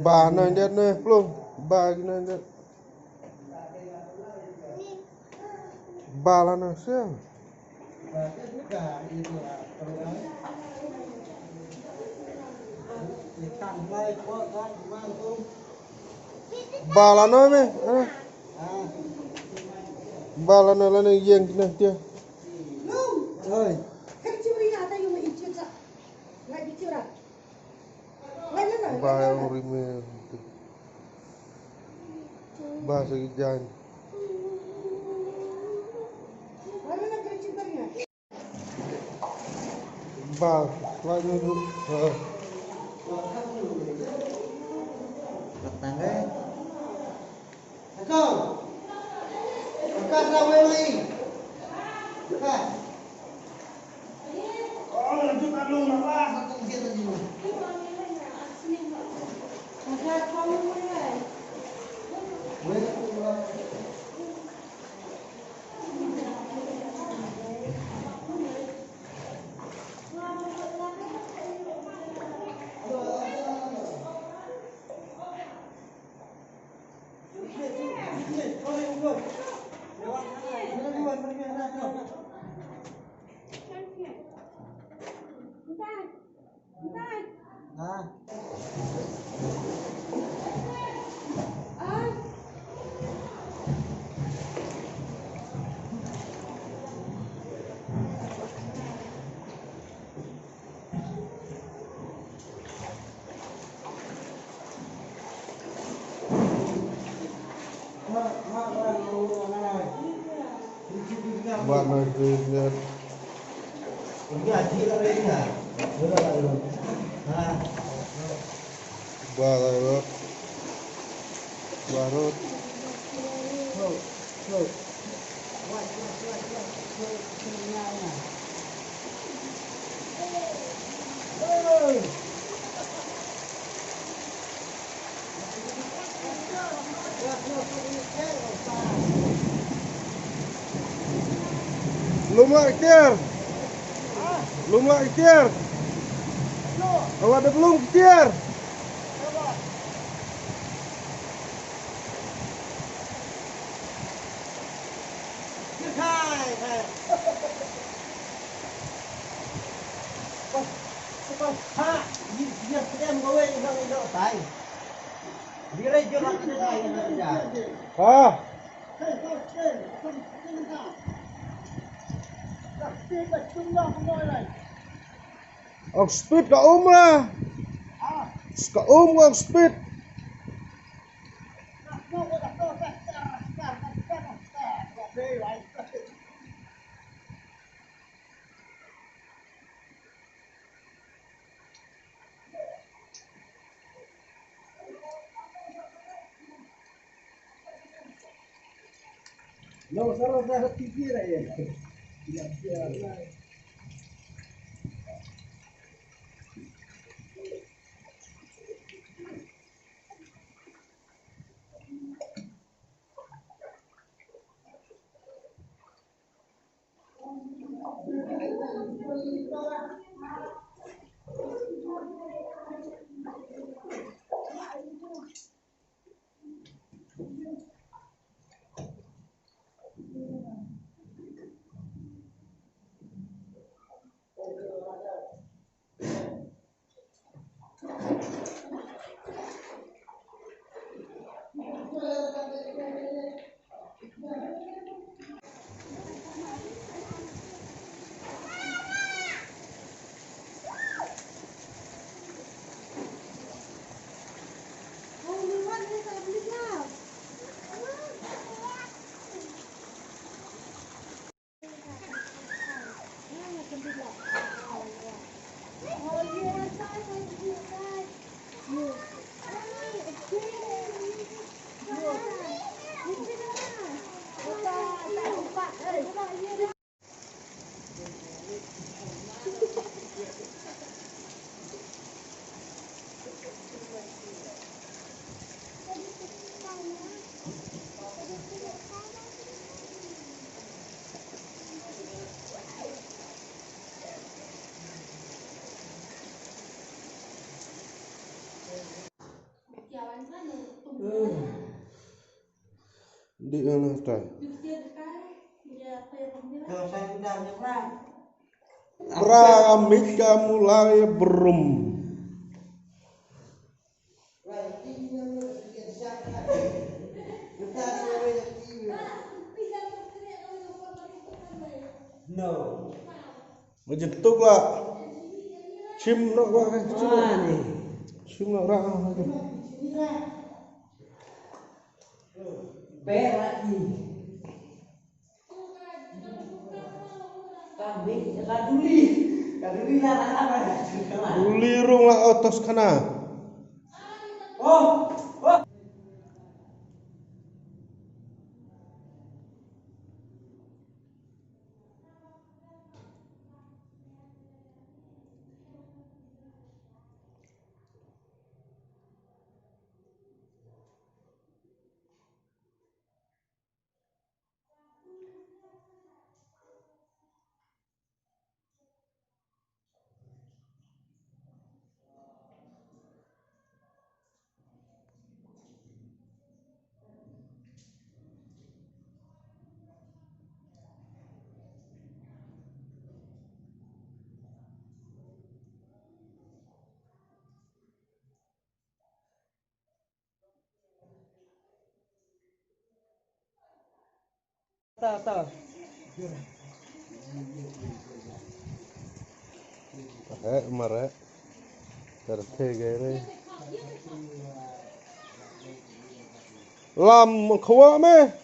Bà này đẹp này, luôn. Bà cái này đẹp. Bà là nào xem. Bà là nói mày. Bà là nói là này riêng cái này kia. Ơi. Bà yang rime. Bà sẽ jalan. Bà lại như thế. Tangga. Kau. Kau sampai lagi. Kau. Oh, lanjut anu malah satu mesin tadi. Bà này thì đẹp. Bà này đó. Bà đó. Belum lah ikhtiar. Belum lah ikhtiar. Kalau ada belum ikhtiar. Ah. Ông speed cả lah. Ka ông speed. Não, só não vai repetir aí. Di mana teh? Kalau saya sudah nyebrang. Pramika mulai berum. No. Menjentuk lah. Sim nak buat kan? Mana? Sim nak rak. Berarti. Kambing kaduli. Kaduli lah apa? Ulirung lah otos kana. Oh. Oh. Tahu. Mare. Terke gere. Lam khwa me.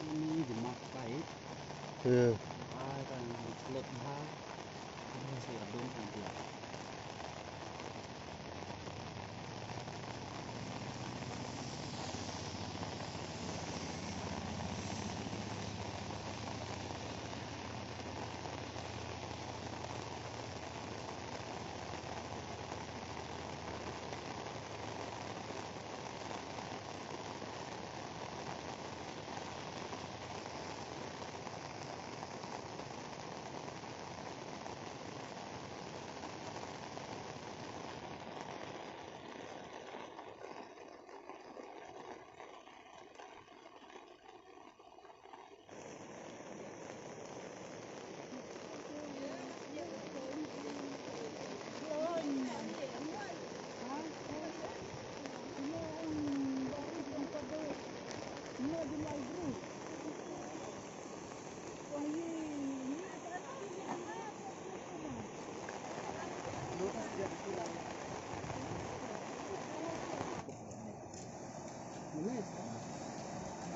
Ini jemak baik. Iya. Kan kulit mahal. Ini masih adung nanti.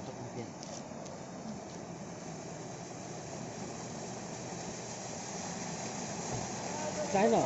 Atau kemudian China.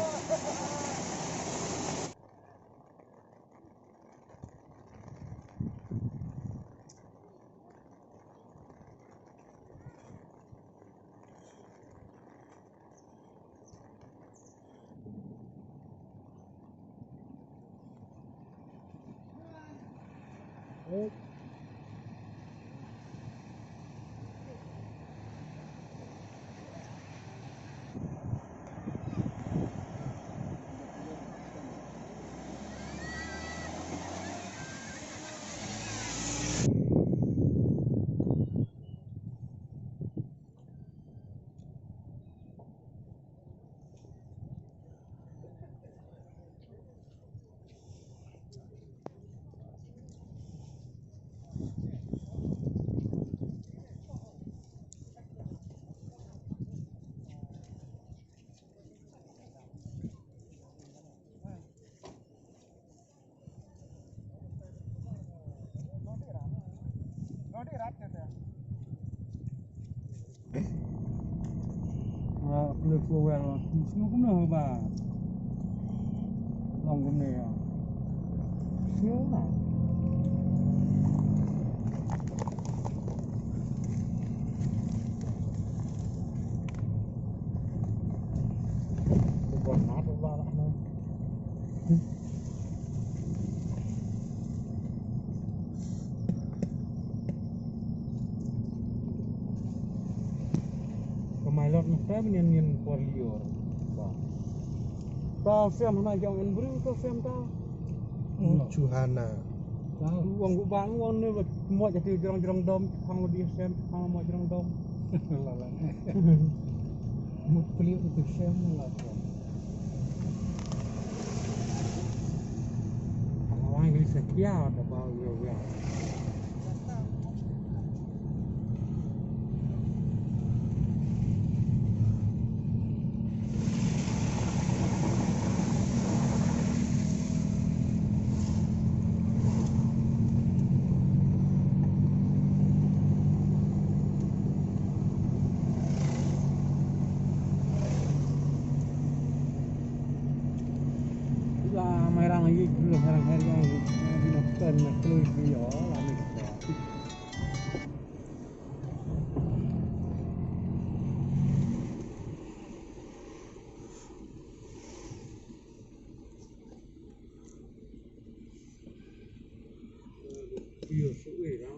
Cô quen rồi, nó cũng được bà. Lòng cũng này à. Xíu à. Còn nát nó ba lại nữa. Kemailot nafta binian for lior. Ta xem hôm nay trong anh bring ta xem ta. Chuhana. Uang gua bang uang ni mau jadi jerang dom, hang dia xem, hang mau jerang dom. Lala. Mau beli itu xem lah. Orang ini sekian ada bau ya. Mai rang lagi belum hari yang di nokten keluar dia lama kita. Iya, suwe dah.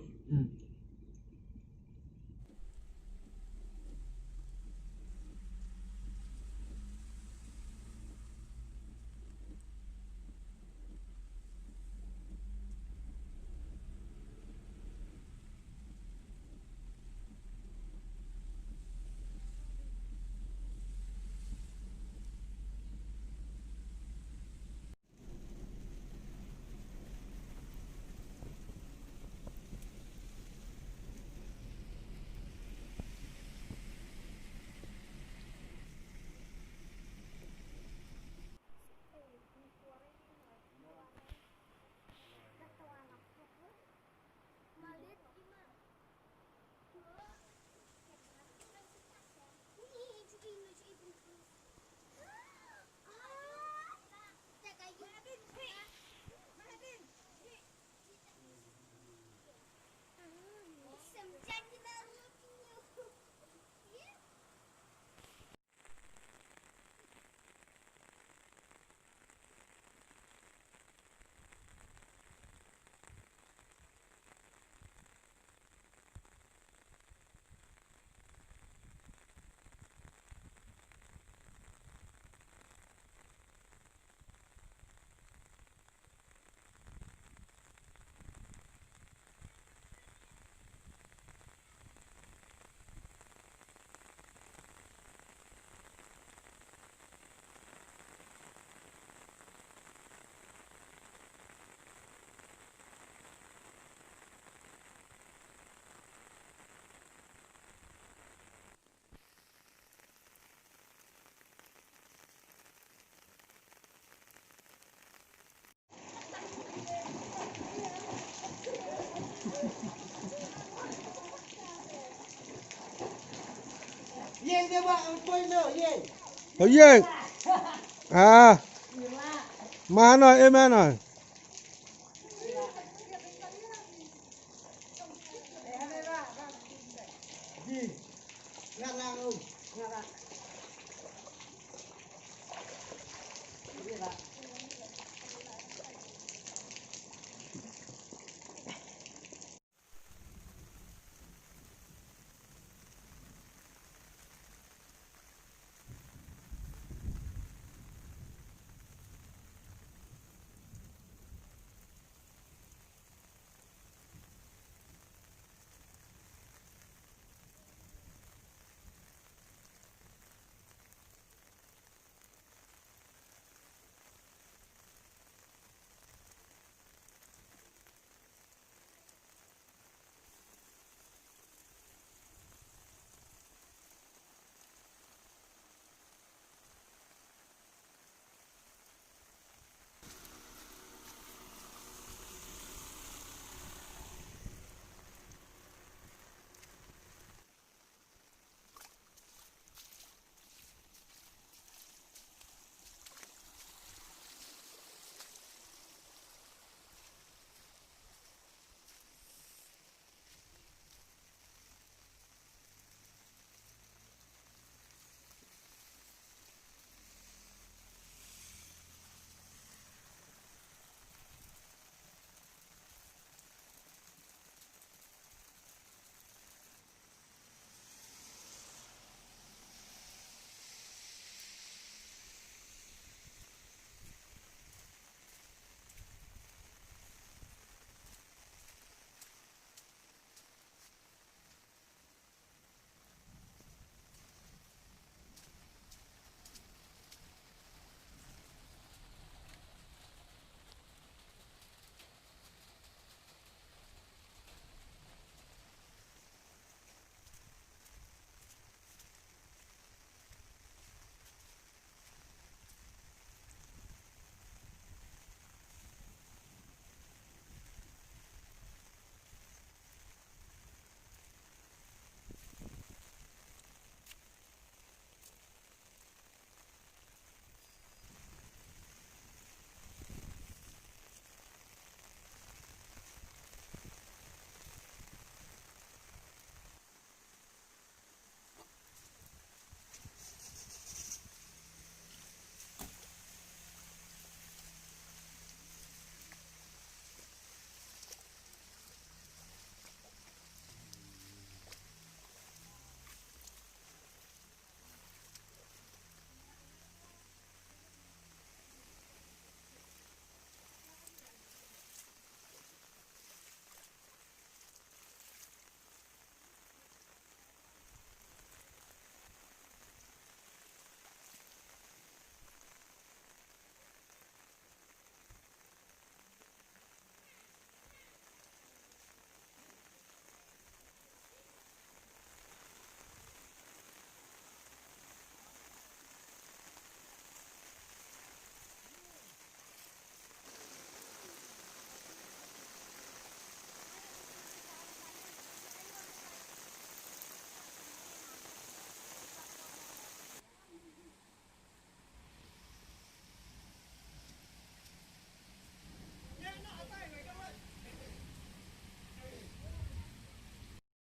Ye dia buat apa ni? Ye. Oh yeah. À. Mà nói em nói.